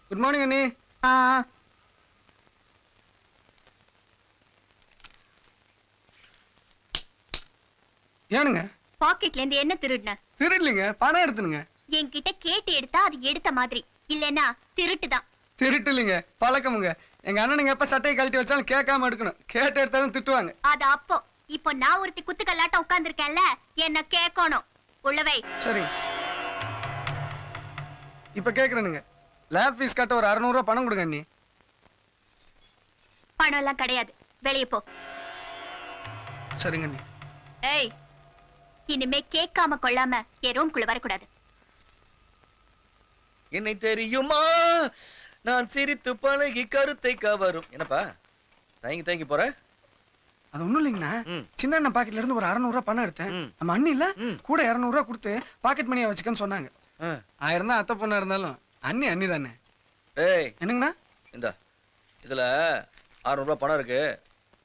Good morning அண்ணி. ஏனுங்க பாக்கெட்ல இருந்து என்ன திருடுன? திருடலிங்க, பணம் எடுத்துனுங்க. என்கிட்ட கேட்டு எடுத்தா அது எடுத்த மாதிரி, இல்லனா திருட்டுதான். திருட்டுலிங்க, பழக்கமுங்க. எங்க அண்ணனுங்க எப்ப சட்டையை கழட்டி வச்சாலும் கேட்காம எடுக்கணும். கேட்டு எடுத்தாலும் திட்டுவாங்க. அது அப்போ. இப்போ நான் ஒருத்தி குத்துக்கல்லாட்ட உட்கார்ந்திருக்கேன்ல, என்ன கேட்கணும். உள்ளவை. சரி. இப்ப கேக்குறேனுங்க. லேப் ஃபீஸ் கட்ட ஒரு 600 ரூபாய் பணம் கொடுங்க அண்ணி. பணம் எல்லாம் கிடையாது, வெளியே போ. சரிங்க அண்ணி. ஏய், இனிமே கேட்காம கொள்ளாம என் ரூம்குள்ள வரக்கூடாது. என்னை தெரியுமா நான் சிரித்து பழகி கருத்தை கவரும். என்னப்பா தயங்கி போற? அது ஒண்ணும் இல்லைங்கண்ணா, சின்ன அண்ணன் பாக்கெட்ல இருந்து ஒரு 600 ரூபாய் பணம் எடுத்தேன். நம்ம அண்ணி இல்ல கூட 200 ரூபாய் கொடுத்து பாக்கெட் மணியா வச்சுக்கன்னு சொன்னாங்க. 1000 தான் அத்தை பொண்ணா இருந்தாலும் அண்ணி அண்ணி தானே. ஏய் என்னங்கண்ணா? இந்த இதுல 600 ரூபாய் பணம் இருக்கு,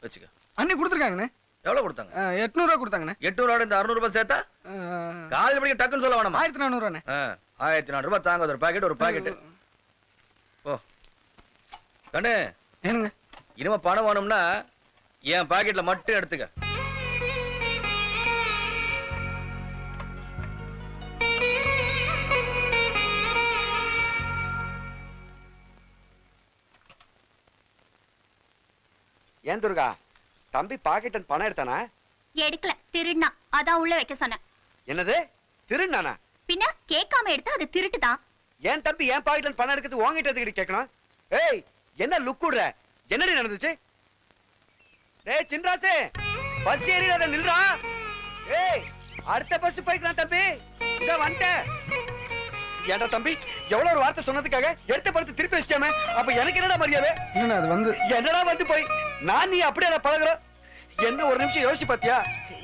வச்சுக்க. அண்ணி கொடுத்துருக்காங்கண்ணே. எவ்வளவு கொடுத்தாங்க? 800 ரூபாய் கொடுத்தாங்கண்ணே. 800 இந்த 600 ரூபாய் சேர்த்தா காலையில படிக்க டக்குன்னு சொல்ல வேணாமா? 1400 ரூபாண்ணே. 1400 ரூபாய் தாங்க. ஒரு பாக்கெட் ஓ கண்ணு. ஏனுங்க? இனிமே பணம் வேணும்னா என் பாக்கெட்ல மட்டும் எடுத்துக்க. ஏன் துர்கா, தம்பி பாக்கெட் பணம் எடுத்தானா? எடுக்கல, திருடுனா. அதான் உள்ள வைக்க சொன்னேன். என்னது திருநானா? பின்ன கேட்காம எடுத்தா அது திருட்டுதான். ஏன் தம்பி என் பாக்கெட்ல பணம் எடுக்கிறது உன்கிட்ட எதுக்கு கேட்கணும்? ஏய் என்ன லுக் விடுற? என்னடி நடந்துச்சு? டேய் சின்ராசே, பஸ் ஏறிடாத, நில்றா. ஏய் அடுத்த பஸ் போய்க்கலாம் தம்பி, இத வந்துட்டேன். ஏன்டா தம்பி, எவ்வளவு ஒரு வார்த்தை சொன்னதுக்காக எடுத்த படத்தை திருப்பி வச்சிட்டாமே, அப்ப எனக்கு என்னடா மரியாதை? அது வந்து என்னடா வந்து போய் நான் நீ அப்படியே பழகுறோம். என்ன ஒரு நிமிஷம் யோசிச்சு பாத்தியா?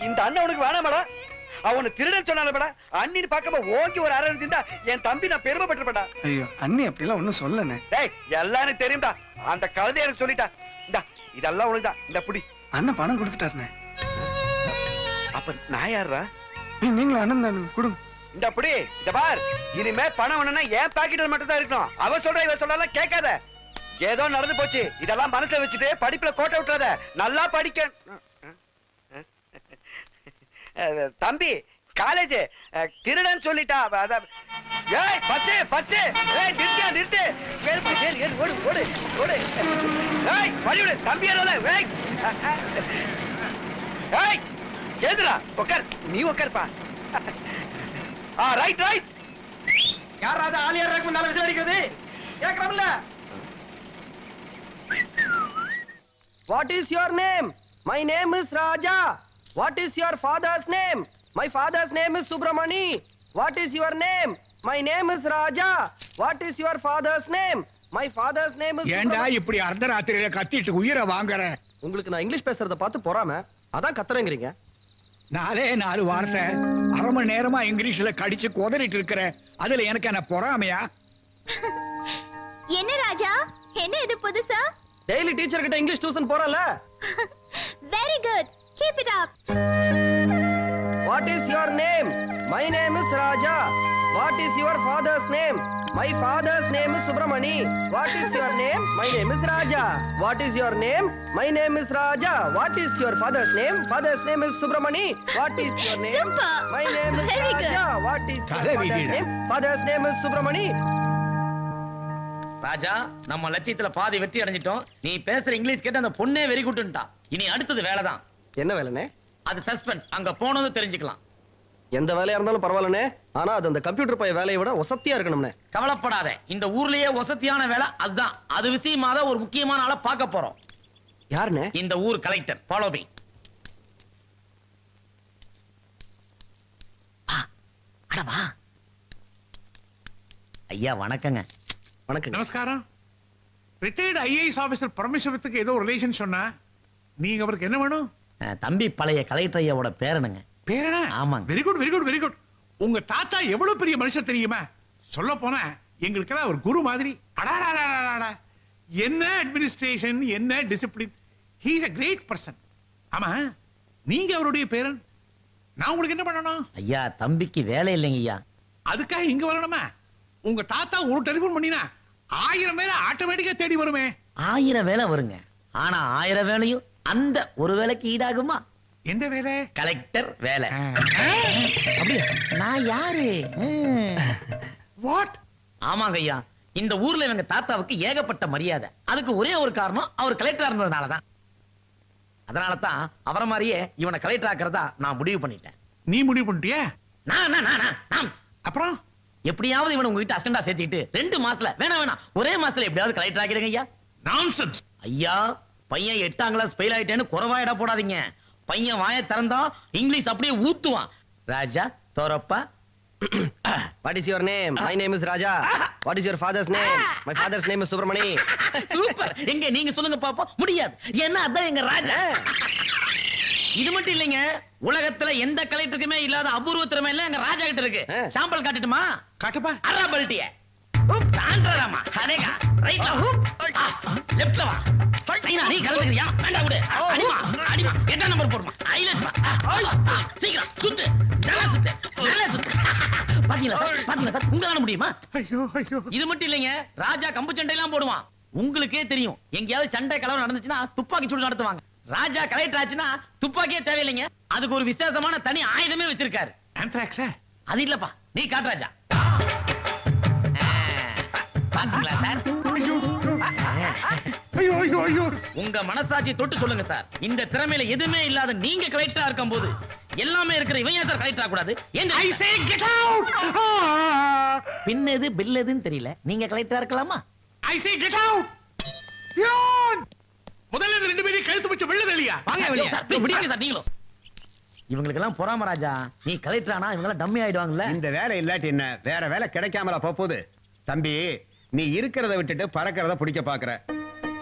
இந்த அண்ணன் உனக்கு வேணாமாடா? அவனை திருடன் சொன்னாலடா, அண்ணின்னு பார்க்காம ஓங்கி ஒரு அரை இருந்தா என் தம்பி நான் பெருமைப்பட்டிருப்பேன்டா. ஐயோ அண்ணி அப்படிலாம் ஒண்ணும் சொல்லனே. டேய் எல்லாம் எனக்கு தெரியும்டா, அந்த கழுதை எனக்கு சொல்லிட்டா. இந்தா இதெல்லாம் உனக்குதான், இந்த புடி. அண்ணன் பணம் கொடுத்துட்டாருண்ணே. அப்ப நான் யாரா? நீங்களும் அண்ணன் தானே, கொடுங்க. இந்த புடி, இந்த பார், இனிமே பணம் வேணும்னா என் பாக்கெட்ல மட்டும் தான் இருக்கணும். அவ சொல்ற இவ சொல்லலாம் கேட்காத. ஏதோ நடந்து போச்சு, இதெல்லாம் மனசுல வச்சுட்டு படிப்புல கோட்டை விட்டுறாத. நல்லா படிக்க. தம்பி காலேஜ் திருடன் சொல்லிட்டா. ஏய் பஸ் பஸ், ஏய் நிறுத்தியா நிறுத்து. ஏறு ஓடு ஓடு ஓடு. ஏய் வழிவிடு தம்பி. ஏய் ஏய் ஏதுடா, உட்கார். நீ உட்கார்ப்பா. Right right. யாராவது ஆலியார் ரேக் முன்னால விசில் அடிக்கிறது கேக்குறோம்ல? What is your name? My name is Raja. What is your father's name? My father's name is Subramani. What is your name? My name is Raja. What is your father's name? My father's name is ஏண்டா இப்படி அர்த்தராத்திரியில கத்திட்டு உயிரை வாங்குற? உங்களுக்கு நான் English பேசுறத பார்த்து பொறாம அதான் கத்துறேங்கறீங்க. 4 வார்த்தை அரை மணி நேரமா இங்கிலீஷ்ல கடிச்சு கொதறிட்டு இருக்கிற, அதுல எனக்கு என்ன பொறாமையா? என்ன ராஜா, என்ன இது புதுசா? டெய்லி டீச்சர் கிட்ட இங்கிலீஷ் டியூஷன் போறல? Very good, keep it up. What is your name? My name is Raja. What is your father's name? My father's name is Subramani. What is your name? My name is Raja. What is your name? My name is Raja. What is your father's name? Father's name is Subramani. What is your name? Super. My name is Very Raja. good. What is your father's name? Father's name is Subramani. ராஜா, நம்ம லட்சியத்துல பாதி வெற்றி அடைஞ்சிட்டோம். நீ பேசுற English கேட்டு அந்த பொண்ணே very குட்ன்ட்டா. இனி அடுத்தது வேலைதான். என்ன வேலைனே? அது சஸ்பென்ஸ். அங்க போனது தெரிஞ்சுக்கலாம். எந்த வேலையா இருந்தாலும் பரவாயில்லனே, ஆனா அது அந்த கம்ப்யூட்டர் பைய வேலையை விட வசதியா இருக்கணும்னே. கவலைப்படாத, இந்த ஊர்லயே வசதியான வேலை அதுதான். அது விஷயமா தான் ஒரு முக்கியமான ஆளை பார்க்க போறோம். யாருனே? இந்த ஊர் கலெக்டர். Follow me. அடவா ஐயா, வணக்கங்க. வணக்கம். நமஸ்காரம். ரிட்டையர்ட் ஐஏஎஸ் ஆபீசர் பரமேஸ்வரத்துக்கு ஏதோ ரிலேஷன் சொன்னா, நீங்க அவருக்கு என்ன வேணும்? தம்பி பழைய கலெக்டர் ஐயாவோட பேரனுங்க. பேரனா? ஆமாங்க. Very good very good very good. உங்க தாத்தா எவ்வளவு பெரிய மனுஷன் தெரியுமா? சொல்ல போனா எங்களுக்கெல்லாம் ஒரு குரு மாதிரி. அடாடா, என்ன அட்மினிஸ்ட்ரேஷன், என்ன discipline. He is a great person. ஆமா, நீங்க அவருடைய பேரன். நான் உங்களுக்கு என்ன பண்ணணும்? ஐயா, தம்பிக்கு வேலை இல்லைங்க ஐயா. அதுக்காக இங்க வரணுமா? உங்க தாத்தா ஒரு டெலிபோன் பண்ணினா 1000 வேலை ஆட்டோமேட்டிக்கா தேடி வருமே. 1000 வேலை வருங்க. ஆனா 1000 வேலையும் அந்த ஒரு வேலைக்கு ஈடாகுமா? எந்த வேலை? கலெக்டர் வேலை. அப்படியே நான் யாரு? வாட்? ஆமாங்க ஐயா, இந்த ஊர்ல இவங்க தாத்தாவுக்கு ஏகப்பட்ட மரியாதை. அதுக்கு ஒரே ஒரு காரணம், அவர் கலெக்டரா இருந்ததுனாலதான். அதனாலதான் அவரை மாதிரியே இவனை கலெக்டர் ஆக்குறதா நான் முடிவு பண்ணிட்டேன். நீ முடிவு பண்ணிட்டியா? அப்புறம் எப்படியாவது இவனை உங்ககிட்ட அசிஸ்டண்டா சேர்த்திட்டு 2 மாசத்துல வேணாம் ஒரே மாசத்துல எப்படியாவது கலெக்டர் ஆக்கிடுங்க ஐயா. நான்சென்ஸ். ஐயா, பையன் 8ஆம் கிளாஸ் ஃபெயில் ஆயிட்டேன்னு குறவாயிட போடாதீங்க. பையன் வாயை திறந்தா இங்கிலீஷ் அப்படியே ஊத்துவான். ராஜா தோரப்பா. What is your name? My name is Raja. What is your father's name? My father's name is Subramani. Super. எங்க நீங்க சொல்லுங்க பாப்போம். முடியாது, ஏன்னா அதான் எங்க ராஜா. இது மட்டும் இல்லைங்க, உலகத்துல எந்த கலெக்டருக்குமே இல்லாத அபூர்வ திறமை எல்லாம் எங்க ராஜா கிட்ட இருக்கு. சாம்பிள் காட்டட்டுமா? காட்டுப்பா. அரபல்ட்டிய ஆண்ட்ராமா ஹனேகா ரைட்ல லெஃப்ட்ல வா. நீ கலந்துக்கிறியா? வேண்டாம் விடு. அடிமா அடிமா 8ஆம் நம்பர் போடுமா. ஹைலைட் பா. சீக்கிரம் சுத்து. நல்லா சுத்து. நல்லா சுத்து. பாத்தீங்களா சார், உங்களால முடியுமா? ஐயோ ஐயோ. இது மட்டும் இல்லைங்க, ராஜா கம்பு சண்டை எல்லாம் போடுவான். உங்களுக்கே தெரியும், எங்கேயாவது சண்டை கலவரம் நடந்துச்சுன்னா துப்பாக்கி சூடு நடத்துவாங்க. ராஜா கலெக்டர் ஆச்சுன்னா துப்பாக்கியே தேவையில்லைங்க. அதுக்கு ஒரு விசேஷமான தனி ஆயுதமே வச்சிருக்காரு. ஆந்த்ராக்ஸா? அது இல்லப்பா, நீ காட்டு ராஜா. பாத்தீங்களா சார்? ஐயோ ஐயோ ஐயோ. உங்க மனசாட்சி தொட்டு சொல்லுங்க சார், இந்த திறமையில எதுவுமே இல்லாத நீங்க கலெக்டரா இருக்கும் போது எல்லாமே இருக்கிற இவன் ஏன் சார் கலெக்டர் ஆக கூடாது? I say get out. பின் எது பில் எதுன்னு தெரியல, நீங்க கலெக்டரா இருக்கலாமா? I say get out. யோன். முதல்ல இந்த 2 பேரையும் கழுத்து பிடிச்சு வெளில வெளியா. வாங்க வெளிய சார். விடுங்க சார் நீங்களும். இவங்களுக்கு எல்லாம் பொறாம ராஜா. நீ கலெக்டர் ஆனா இவங்க எல்லாம் டம்மி ஆயிடுவாங்கல்ல. இந்த வேலை இல்லாட்டி என்ன, வேற வேலை கிடைக்காமலா போகுது? தம்பி, நீ இருக்கிறத விட்டுட்டு பறக்கிறத பிடிக்க பாக்குற.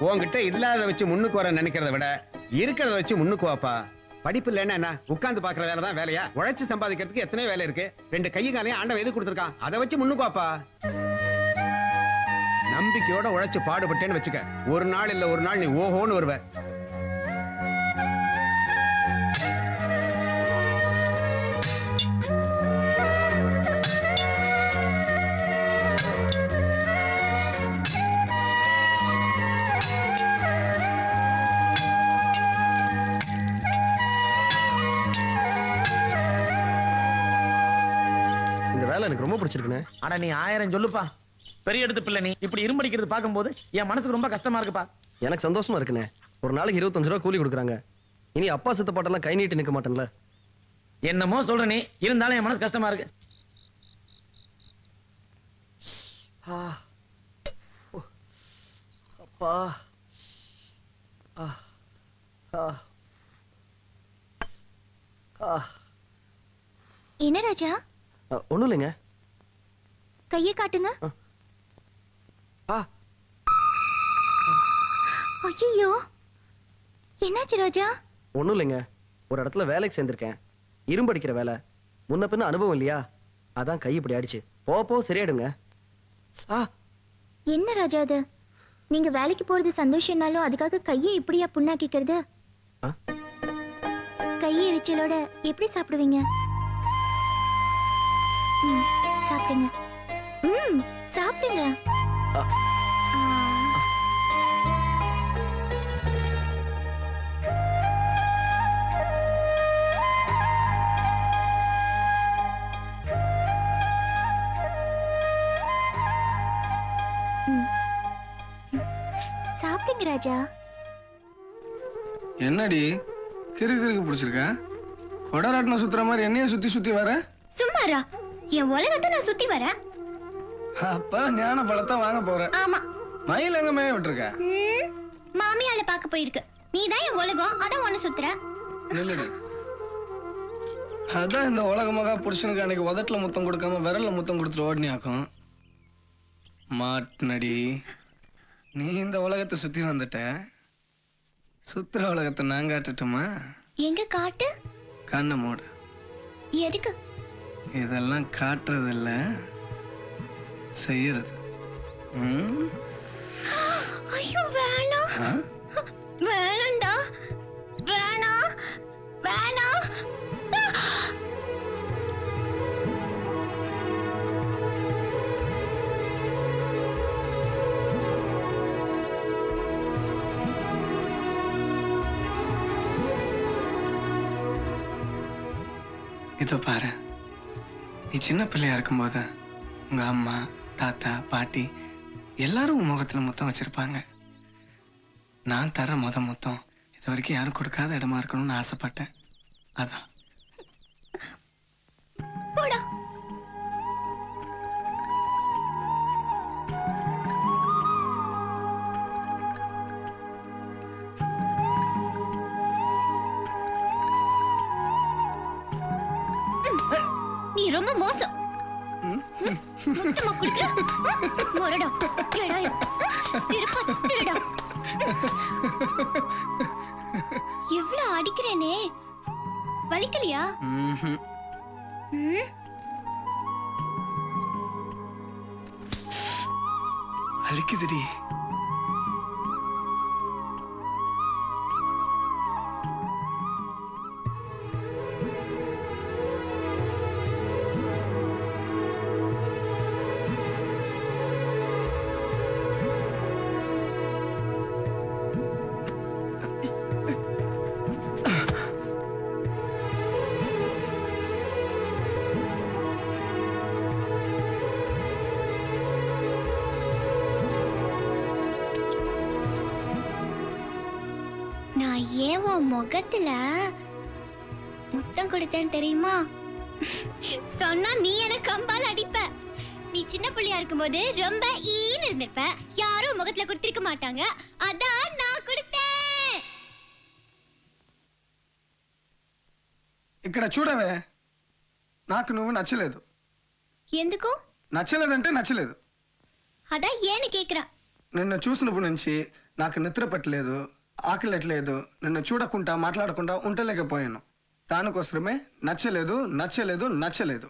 உன்கிட்ட இல்லாத வச்சு முன்னுக்கு வர நினைக்கிறத விட இருக்கிறத வச்சு முன்னுக்கு வாப்பா. படிப்பு இல்லைன்னா என்ன, உட்கார்ந்து பாக்குற வேலை தான் வேலையா? உழைச்சு சம்பாதிக்கிறதுக்கு எத்தனை வேலை இருக்கு. 2 கை காலையும் ஆண்டவன் எது கொடுத்துருக்கான், அதை வச்சு முன்னுக்கு வாப்பா. நம்பிக்கையோட உழைச்சு பாடுபட்டேன்னு வச்சுக்க, ஒரு நாள் இல்ல ஒரு நாள் நீ ஓஹோன்னு வருவ. எனக்கு ரொம்ப பிடிச்சிருக்குனே. அட நீ 1000 சொல்லுப்பா. பெரிய எடுத்து பிள்ளை நீ. இப்படி இரும்படிக்கிறது பாக்கும்போது என் மனசுக்கு ரொம்ப கஷ்டமா இருக்குப்பா. எனக்கு சந்தோஷமா இருக்குனே. ஒரு நாளைக்கு 25 ரூபாய் கூலி கொடுக்குறாங்க. இனி அப்பா சித்த பாட்டெல்லாம் கை நீட்டி நிக்க மாட்டேன்ல. என்னமோ சொல்ற நீ, இருந்தாலும் என் மனசு கஷ்டமா இருக்கு. அப்பா. என்ன ராஜா? ஒண்ணும் இல்லைங்க. கையை காட்டுங்க. ஐயோ, என்னாச்சு ராஜா? ஒண்ணும் இல்லைங்க. ஒரு இடத்துல வேலைக்கு சேர்ந்திருக்கேன். இரும்படிக்கிற வேலை. முன்ன பின்ன அனுபவம் இல்லையா, அதான் கை இப்படி ஆயிடுச்சு. போ சரியாடுங்க. என்ன ராஜா அது? நீங்க வேலைக்கு போறது சந்தோஷம்னாலும் அதுக்காக கையை இப்படியா புண்ணாக்கிக்கிறது? கையை எரிச்சலோட எப்படி சாப்பிடுவீங்க? சாப்பிடுங்க. சாப்பிடுங்க. சாப்பிடுங்க ராஜா. என்னடி கிறுக்கு பிடிச்சிருக்க? கொடராட்டின சுத்துற மாதிரி என்னைய சுத்தி சுத்தி வர? சும்மாரா, என் உலகத்தை நான் சுத்தி வரேன். அப்ப ஞான பழத்தை வாங்க போற? ஆமா. மயில் எங்க மேய விட்டுருக்க? மாமியால பாக்க போயிருக்கு. நீதான் என் உலகம், அதான் ஒண்ணு சுத்துற. நில்லுடி. அதான் இந்த உலகமாக புருஷனுக்கு அன்னைக்கு உதட்டுல முத்தம் கொடுக்காம விரல்ல முத்தம் கொடுத்துட்டு ஓடினியாக்கும். மாட்டுனடி, நீ இந்த உலகத்தை சுத்தி வந்துட்ட. சுத்துற உலகத்தை நான் காட்டட்டுமா? எங்க காட்டு? கண்ணை மூடு. எதுக்கு? இதெல்லாம் காட்டுறது இல்ல, செய்யறது. ஐயோ வேணாம். வேணாம்டா. வேணாம் வேணாம். இதோ பாரு, நீ சின்ன பிள்ளையா இருக்கும்போது உங்க அம்மா, தாத்தா, பாட்டி எல்லாரும் உன் முகத்துல முத்தம் வச்சிருப்பாங்க. நான் தர முத்தம் இது வரைக்கும் யாரும் கொடுக்காத இடமா இருக்கணும்னு ஆசைப்பட்டேன். அதான். நீ ரொம்ப மோசம். எவ்வளவு அடிக்கிறேனே, வலிக்கலையா? வலிக்குதுடி. நான் ஏன் உன் முகத்துல முத்தம் கொடுத்தேன் தெரியுமா? சொன்னா நீ எனக்கு கம்பால் அடிப்ப. நீ சின்ன பிள்ளையா இருக்கும்போது ரொம்ப ஈன்னு இருந்திருப்ப. யாரும் முகத்துல கொடுத்திருக்க மாட்டாங்க. அதான் நான் கொடுத்தேன். ఇక్కడ చూడవే, నాకు నువ్వు నచ్చలేదు. ఎందుకు నచ్చలేదంటే నచ్చలేదు. అదా ఏని కేకురా. నిన్ను చూసినప్పటి నుంచి నాకు నిద్ర పట్టలేదు, ఆకలిట్లేదు. నిన్ను చూడకుండా మాట్లాడకుండా ఉండలేకపోయాను. దానికోసమే నచ్చలేదు నచ్చలేదు నచ్చలేదు.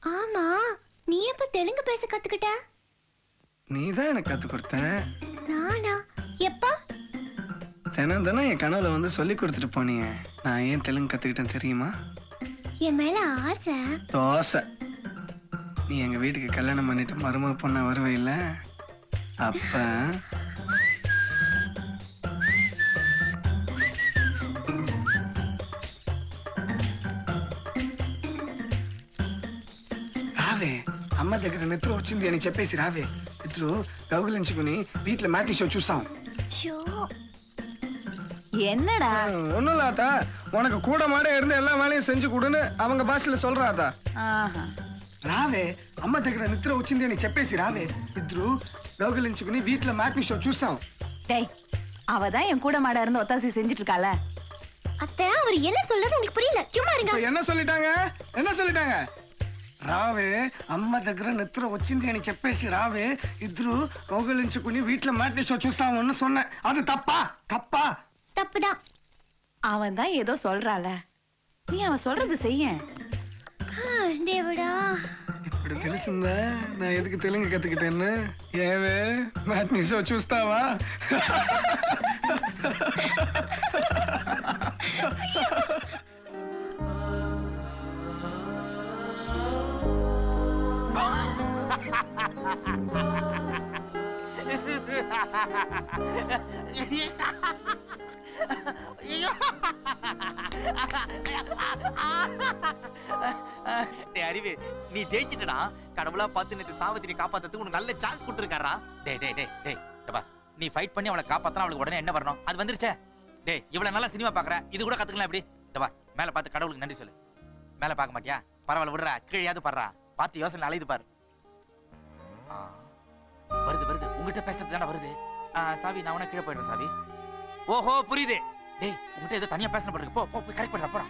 ஆமா, நீ எப்ப தெலுங்கு பேச கத்துக்கிட்ட? நீதான் எனக்கு கத்து கொடுத்த. நானா? எப்ப? தினம் தினம் என் கனவுல வந்து சொல்லி கொடுத்துட்டு போனீங்க. நான் ஏன் தெலுங்கு கத்துக்கிட்டேன் தெரியுமா? என் மேல ஆசை. தோசை. நீ எங்க வீட்டுக்கு கல்யாணம் பண்ணிட்டு மருமக பொண்ண வருவே இல்ல, அப்ப రావే అమ్మ దగ్గర నిద్ర వచ్చింది అని చెప్పేసి రావే. ఇద్దరు గౌగులించుకుని వీటిలో మ్యాటీ షో చూసాం. என்னடா? ஒண்ணும் இல்லாத, உனக்கு கூட மாட இருந்து எல்லா வேலையும் செஞ்சு கொடுன்னு அவங்க பாஷையில சொல்றாதா. రావే అమ్మ దగ్గర నిద్ర వచ్చింది అని చెప్పేసి రావే. ఇద్దరు గౌగులించుకుని వీటిలో మ్యాటీ షో చూసాం. டேய், அவதான் என் கூட மாட இருந்து ஒத்தாசி செஞ்சுட்டு இருக்கால. அத்தை, அவர் என்ன சொல்றாரு உங்களுக்கு புரியல. சும்மா இருங்க. என்ன சொல்லிட்டாங்க? என்ன சொல்லிட்டாங்க? రావే అమ్మ దగ్గర నిద్ర వచ్చింది అని చెప్పేసి రావే. ఇద్దరు కౌగలించుకుని వీటిలో మ్యాట్నీ షో చూస్తామని சொன்னேன். அது தப்பா? தப்பா? தப்புதான். அவன் தான் ஏதோ சொல்றால, நீ அவன் சொல்றது செய்ய. தேவடா, ఇప్పుడు తెలిసిందా నా ఎందుకు తెలుగు కத்துக்கிட்டேன்னு? ఏవే మ్యాట్నీ షో చూస్తావా? அறிவு, நீ ஜெயிச்சிட்டடா. கடவுளா பார்த்து நேத்து சாவத்திரி காப்பாத்துறதுக்கு உனக்கு நல்ல சான்ஸ் கொடுத்துருக்காரா. டேய் டேய் டேய் டேய் டப்பா, நீ ஃபைட் பண்ணி அவளை காப்பாத்தனா அவளுக்கு உடனே என்ன வரணும்? அது வந்துருச்சே. டேய், இவ்வளவு நல்லா சினிமா பாக்குற, இது கூட கத்துக்கலாம் எப்படி? டப்பா, மேல பார்த்து கடவுளுக்கு நன்றி சொல்லு. மேல பார்க்க மாட்டியா? பரவாயில்ல விடுறா, கீழேயாவது படுறா. பார்த்து யோசனை அலையுது பாரு. வருது வருது, உங்ககிட்ட பேசுறது தானே வருது. சாவி, நான் உன கீழே போயிடுறேன் சாவி. ஓஹோ, புரியுது. டேய், உங்ககிட்ட ஏதோ தனியா பேசணும் போடுறது. போ போ, போய் கரெக்ட் பண்ணுறா, போடா.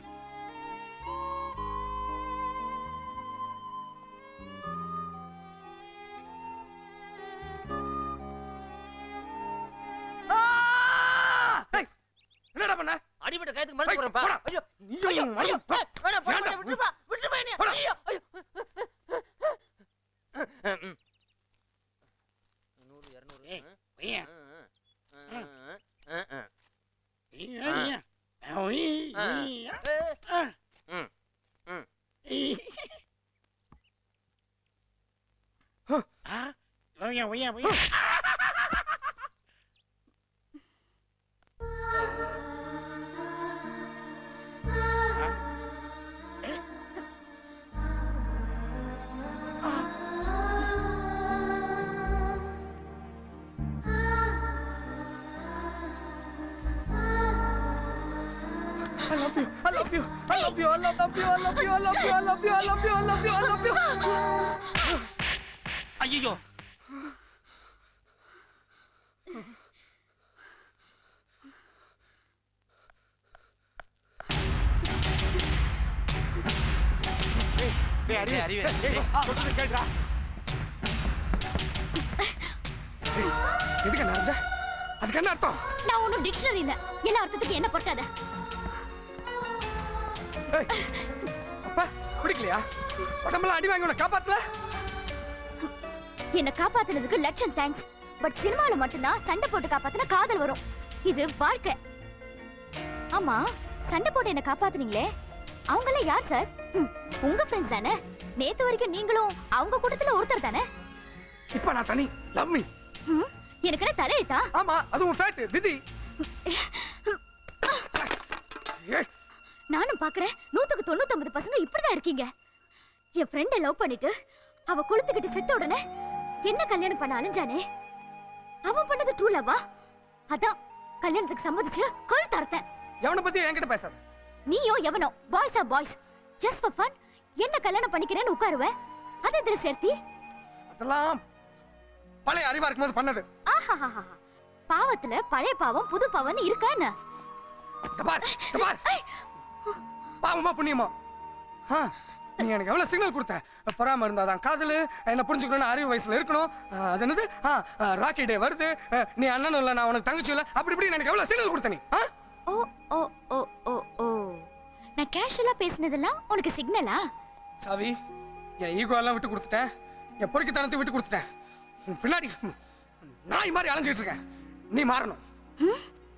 என்னடா பண்ண? அடிபட்ட கைத்துக்கு மருந்து போறப்பா. ஐயோ, ஐயோ, ஐயோ, வேணா போடா, விட்டுப்பா, விட்டுப்பா என்ன? ஐயோ, ஐயோ. 100 200 ஏய், பையன். ஐயா. ஐயா. ஐயா, ஐயா. I love you. I love you. I love you. I love you. I love you. I love you. I love you. I love you. I love you. I love you. ஐயோ அறிவு கேட்றா எதுக்கு நடந்த அதுக்கு என்ன அர்த்தம்? நான் ஒன்னும் டிக்ஷனரி இல்ல, எல்லா அர்த்தத்துக்கு என்ன போட்டாத. அப்பா பிடிக்கலையா? உடம்பெல்லாம் அடி வாங்கி உன்னை காப்பாத்தல. என்ன காப்பாத்துனதுக்கு லட்சம் தேங்க்ஸ். பட் சினிமால மட்டும்தான் சண்டை போட்டு காப்பாத்தின காதல் வரும். இது வாழ்க்கை. ஆமா, சண்டை போட்டு என்ன காப்பாத்துனீங்களே, அவங்கள யார் சார்? உங்க ஃப்ரெண்ட்ஸ் தானே? நேத்து வரைக்கும் நீங்களும் அவங்க கூட்டத்துல ஒருத்தர் தானே? இப்ப நான் தனி. Love me. எனக்கு என்ன தலையெழுத்தா? ஆமா, அது உன் ஃபேட் விதி. நானும் பாக்குறேன் 199 பசங்க இப்படிதான் இருக்கீங்க. என் ஃப்ரெண்ட லவ் பண்ணிட்டு அவ கொளுத்துக்கிட்டு செத்த உடனே என்ன கல்யாணம் பண்ண அலைஞ்சானே, அவன் பண்ணது ட்ரூ லவ்வா? அதான் கல்யாணத்துக்கு சம்மதிச்சு கழுத்து அறுத்தேன். எவனை பத்தி என்கிட்ட பேசாத. நீயோ எவனோ boys are boys, just for fun என்ன கல்யாணம் பண்ணிக்கிறேன்னு உட்காருவேன். அது எதிர சேர்த்தி அதெல்லாம் பழைய அறிவா இருக்கும்போது பண்ணது. ஆஹாஹாஹா, பாவத்துல பழைய பாவம் புது பாவம்னு இருக்கா என்ன? பாவமா புண்ணியமா? நீ எனக்கு எவ்வளவு சிக்னல் கொடுத்த. பொறாம இருந்தாதான் காதலு, என்ன புரிஞ்சுக்கணும்னு அறிவு வயசுல இருக்கணும். அது என்னது ராக்கி டே வருது, நீ அண்ணனும் இல்ல நான் உனக்கு தங்கச்சி இல்ல, அப்படி இப்படி எனக்கு எவ்வளவு சிக்னல் கொடுத்த நீ? ஓ ஓ ஓ ஓ ஓ, நான் கேஷுவலா பேசினதெல்லாம் உனக்கு சிக்னலா? சாவி, என் ஈகோ எல்லாம் விட்டு கொடுத்துட்டேன், என் பொறுக்கித்தனத்தை விட்டு கொடுத்துட்டேன். பின்னாடி நாய் மாதிரி அலைஞ்சிட்டு இருக்கேன். நீ மாறணும்.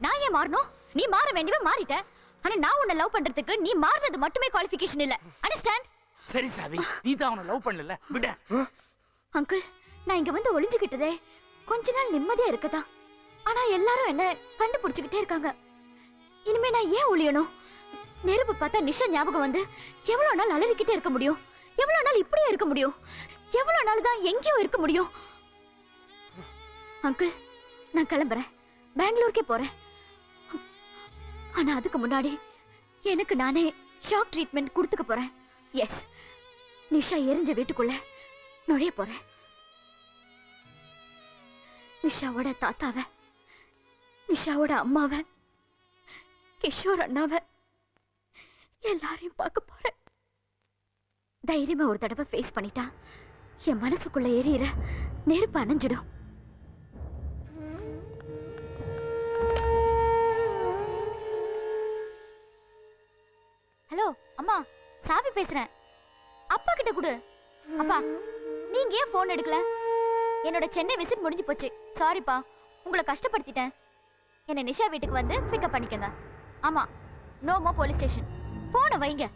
நான் ஏன் மாறணும்? நீ மாற வேண்டியவே மாறிட்ட. ஆனா நான் உன்னை லவ் பண்றதுக்கு நீ மாறினது மட்டுமே குவாலிஃபிகேஷன் இல்ல. அண்டர்ஸ்டாண்ட்? சரி சாவி, நீ தான் அவனை லவ் பண்ணல விட. அங்கிள், நான் இங்க வந்து ஒளிஞ்சுக்கிட்டதே கொஞ்ச நாள் நிம்மதியா இருக்கதா. ஆனா எல்லாரும் என்ன கண்டுபிடிச்சுக்கிட்டே இருக்காங்க. இனிமே நான் ஏன் ஒளியணும்? நெருப்பு பார்த்தா நிஷா ஞாபகம் வந்து எவ்வளவு நாள் அலறிக்கிட்டே இருக்க முடியும்? எவ்வளவு நாள் இப்படியே இருக்க முடியும்? எவ்வளவு நாள் தான் எங்கேயோ இருக்க முடியும்? அங்கிள், நான் கிளம்புறேன், பெங்களூருக்கே போறேன். ஆனா அதுக்கு முன்னாடி எனக்கு நானே ஷாக் ட்ரீட்மெண்ட் கொடுத்துக்க போறேன். எஸ், நிஷா எரிஞ்ச வீட்டுக்குள்ள நுழைய போறேன். நிஷாவோட தாத்தாவை, நிஷாவோட அம்மாவை, கிஷோர் அண்ணாவை எல்லாரையும் பார்க்க போறேன். தைரியமா ஒரு தடவை ஃபேஸ் பண்ணிட்டா என் மனசுக்குள்ள எரியிற நெருப்பு அணைஞ்சிடும். ஹலோ அம்மா, சாவி பேசுறேன். அப்பா கிட்ட கொடு. அப்பா, நீங்க ஏன் போன் எடுக்கல? என்னோட சென்னை விசிட் முடிஞ்சு போச்சு. சாரிப்பா, உங்களை கஷ்டப்படுத்திட்டேன். என்ன நிஷா வீட்டுக்கு வந்து பிக்கப் பண்ணிக்கங்க. ஆமா, நோ மோ போலீஸ் ஸ்டேஷன். போனை வைங்க.